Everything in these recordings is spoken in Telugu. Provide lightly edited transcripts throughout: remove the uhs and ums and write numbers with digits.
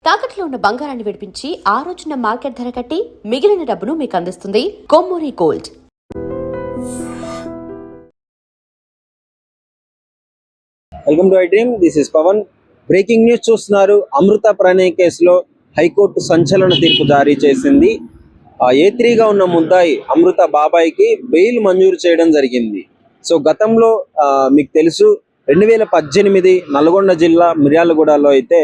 తాకట్లో ఉన్న బంగారాన్ని విడిపించి ఆ రోజున మార్కెట్ ధర కట్టి మిగిలిన డబ్బును మీకు అందిస్తుంది Kommuri gold. Welcome to I dream. This is Pavan. Breaking news చూస్తున్నారు. అమృత ప్రణయ్ కేసులో హైకోర్టు సంచలన తీర్పు జారీ చేసింది. A3గా ఉన్న ముద్దాయి అమృత బాబాయికి బెయిల్ మంజూరు చేయడం జరిగింది. సో గతంలో మీకు తెలుసు 2018 నల్గొండ జిల్లా మిర్యాలగూడలో అయితే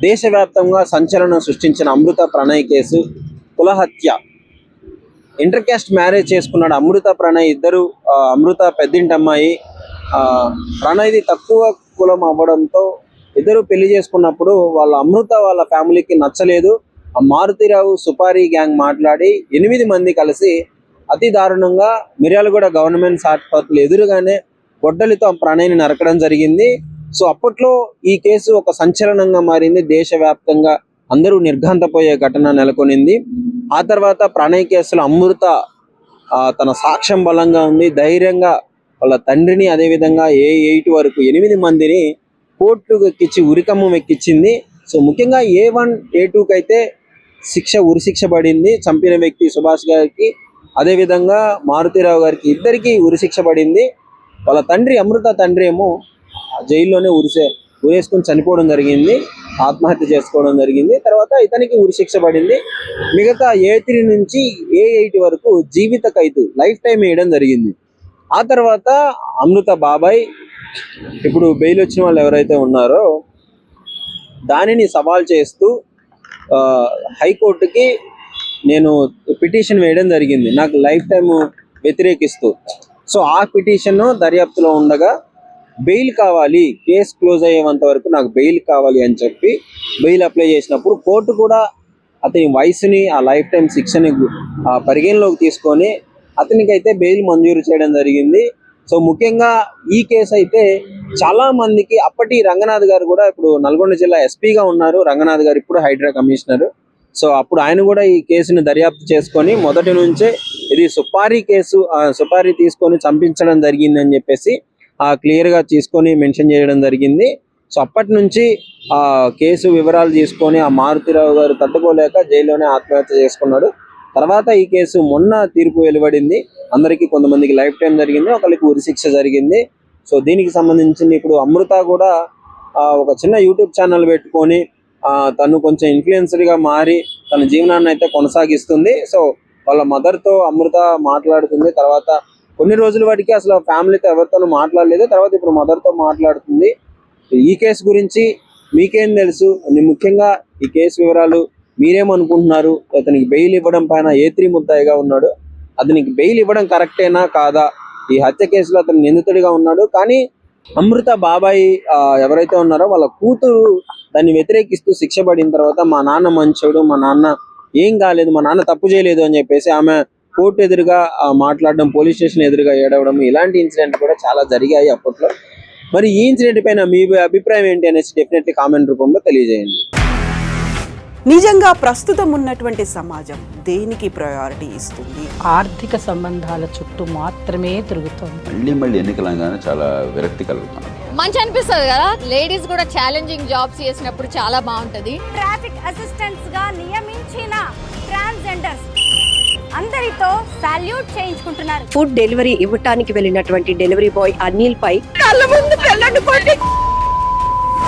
దేశవ్యాప్తంగా సంచలనం సృష్టించిన అమృత ప్రణయ్ కేసు కులహత్య. ఇంటర్ క్యాస్ట్ మ్యారేజ్ చేసుకున్నాడు అమృత ప్రణయ్. ఇద్దరు అమృత పెద్దింటమ్మాయి, ప్రణయ్ది తక్కువ కులం అవ్వడంతో ఇద్దరు పెళ్లి చేసుకున్నప్పుడు అమృత వాళ్ళ ఫ్యామిలీకి నచ్చలేదు. మారుతిరావు సుపారీ గ్యాంగ్ మాట్లాడి 8 మంది కలిసి అతి దారుణంగా మిర్యాలగూడ గవర్నమెంట్ హాస్పిటల్ ఎదురుగానే గొడ్డలితో ప్రణయ్ని నరకడం జరిగింది. సో అప్పట్లో ఈ కేసు ఒక సంచలనంగా మారింది. దేశవ్యాప్తంగా అందరూ నిర్ఘాంతపోయే ఘటన నెలకొనింది. ఆ తర్వాత ప్రణయ్ కేసులో అమృత తన సాక్ష్యం బలంగా ఉంది. ధైర్యంగా వాళ్ళ తండ్రిని, అదేవిధంగా A8 వరకు 8 మందిని కోర్టుకు ఎక్కించి ఉరికమ్మం ఎక్కించింది. సో ముఖ్యంగా A1 A2కి అయితే ఉరిశిక్ష పడింది. చంపిన వ్యక్తి సుభాష్ గారికి, అదేవిధంగా మారుతిరావు గారికి, ఇద్దరికి ఉరిశిక్ష పడింది. వాళ్ళ తండ్రి, అమృత తండ్రి ఏమో జైల్లోనే ఉరేసుకొని చనిపోవడం జరిగింది, ఆత్మహత్య చేసుకోవడం జరిగింది. తర్వాత ఇతనికి ఉరిశిక్ష పడింది. మిగతా A3 నుంచి A8 వరకు జీవిత ఖైదు, లైఫ్ టైం వేయడం జరిగింది. ఆ తర్వాత అమృత బాబాయ్ ఇప్పుడు బెయిల్ వచ్చిన వాళ్ళు ఎవరైతే ఉన్నారో దానిని సవాల్ చేస్తూ హైకోర్టుకి నేను పిటిషన్ వేయడం జరిగింది, నాకు లైఫ్ టైం వ్యతిరేకిస్తూ. సో ఆ పిటిషన్ దర్యాప్తులో ఉండగా బెయిల్ కావాలి, కేసు క్లోజ్ అయ్యేంత వరకు నాకు బెయిల్ కావాలి అని చెప్పి బెయిల్ అప్లై చేసినప్పుడు కోర్టు కూడా అతని వయసుని, ఆ లైఫ్ టైం శిక్షని పరిగణలోకి తీసుకొని అతనికైతే బెయిల్ మంజూరు చేయడం జరిగింది. సో ముఖ్యంగా ఈ కేసు అయితే చాలా మందికి, అప్పటి రంగనాథ్ గారు కూడా ఇప్పుడు నల్గొండ జిల్లా ఎస్పీగా ఉన్నారు. రంగనాథ్ గారు ఇప్పుడు హైడ్రా కమిషనర్. సో అప్పుడు ఆయన కూడా ఈ కేసుని దర్యాప్తు చేసుకొని మొదటి నుంచే ఇది సుపారీ కేసు, సుపారీ తీసుకొని చంపించడం జరిగింది అని చెప్పేసి క్లియర్గా తీసుకొని మెన్షన్ చేయడం జరిగింది. సో అప్పటి నుంచి ఆ కేసు వివరాలు తీసుకొని ఆ మారుతిరావు గారు తట్టుకోలేక జైల్లోనే ఆత్మహత్య చేసుకున్నాడు. తర్వాత ఈ కేసు మొన్న తీర్పు వెలువడింది. అందరికీ, కొంతమందికి లైఫ్ టైం జరిగింది, ఒకరికి ఉరిశిక్ష జరిగింది. సో దీనికి సంబంధించి ఇప్పుడు అమృత కూడా ఒక చిన్న యూట్యూబ్ ఛానల్ పెట్టుకొని తను కొంచెం ఇన్ఫ్లుయెన్సర్గా మారి తన జీవనాన్ని అయితే కొనసాగిస్తుంది. సో వాళ్ళ మదర్తో అమృత మాట్లాడుతుంది. తర్వాత కొన్ని రోజుల వాటికి అసలు ఫ్యామిలీతో ఎవరితోనూ మాట్లాడలేదు. తర్వాత ఇప్పుడు మదర్తో మాట్లాడుతుంది. ఈ కేసు గురించి మీకేం తెలుసు, ముఖ్యంగా ఈ కేసు వివరాలు మీరేమనుకుంటున్నారు? అతనికి బెయిల్ ఇవ్వడం పైన A3 ముద్దాయిగా ఉన్నాడు, అతనికి బెయిల్ ఇవ్వడం కరెక్టేనా కాదా? ఈ హత్య కేసులో అతను నిందితుడిగా ఉన్నాడు, కానీ అమృత బాబాయి ఎవరైతే ఉన్నారో వాళ్ళ కూతురు దాన్ని వ్యతిరేకిస్తూ శిక్ష పడిన తర్వాత మా నాన్న మంచోడు, మా నాన్న ఏం కాలేదు, మా నాన్న తప్పు చేయలేదు అని చెప్పేసి ఆమె కోర్టు ఎదురుగా మాట్లాడడం, పోలీస్ స్టేషన్ ఎదురుగా ఏడవడం, ఇలాంటి ఇన్సిడెంట్ కూడా చాలా జరిగాయి అప్పట్లో. మరి ఈ ఇన్సిడెంట్ పైన మీ అభిప్రాయం ఏంటి అనేసి డెఫినెట్లీ కామెంట్ రూపంలో తెలియజేయండి. నిజంగా ప్రస్తుతం ఉన్నటువంటి సమాజం దేనికి ప్రయారిటీ ఇస్తుంది? ఆర్థిక సంబంధాల చుట్టూ మాత్రమే తిరుగుతుంది. మళ్ళీ ఎన్నికలంగానే చాలా విరక్తి కలుగుతాను. మంచి అనిపిస్తుంది కదా, లేడీస్ కూడా ఛాలెంజింగ్ జాబ్స్ చేసినప్పుడు చాలా బాగుంటది. ట్రాఫిక్ అసిస్టెంట్స్ గా నియమించిన ట్రాన్స్జెండర్స్ అందరితో సాల్యూట్ చేయించుకుంటున్నారు. ఫుడ్ డెలివరీ ఇవ్వటానికి వెళ్ళినటువంటి డెలివరీ బాయ్ అనిల్ పై కళ్ళ ముందు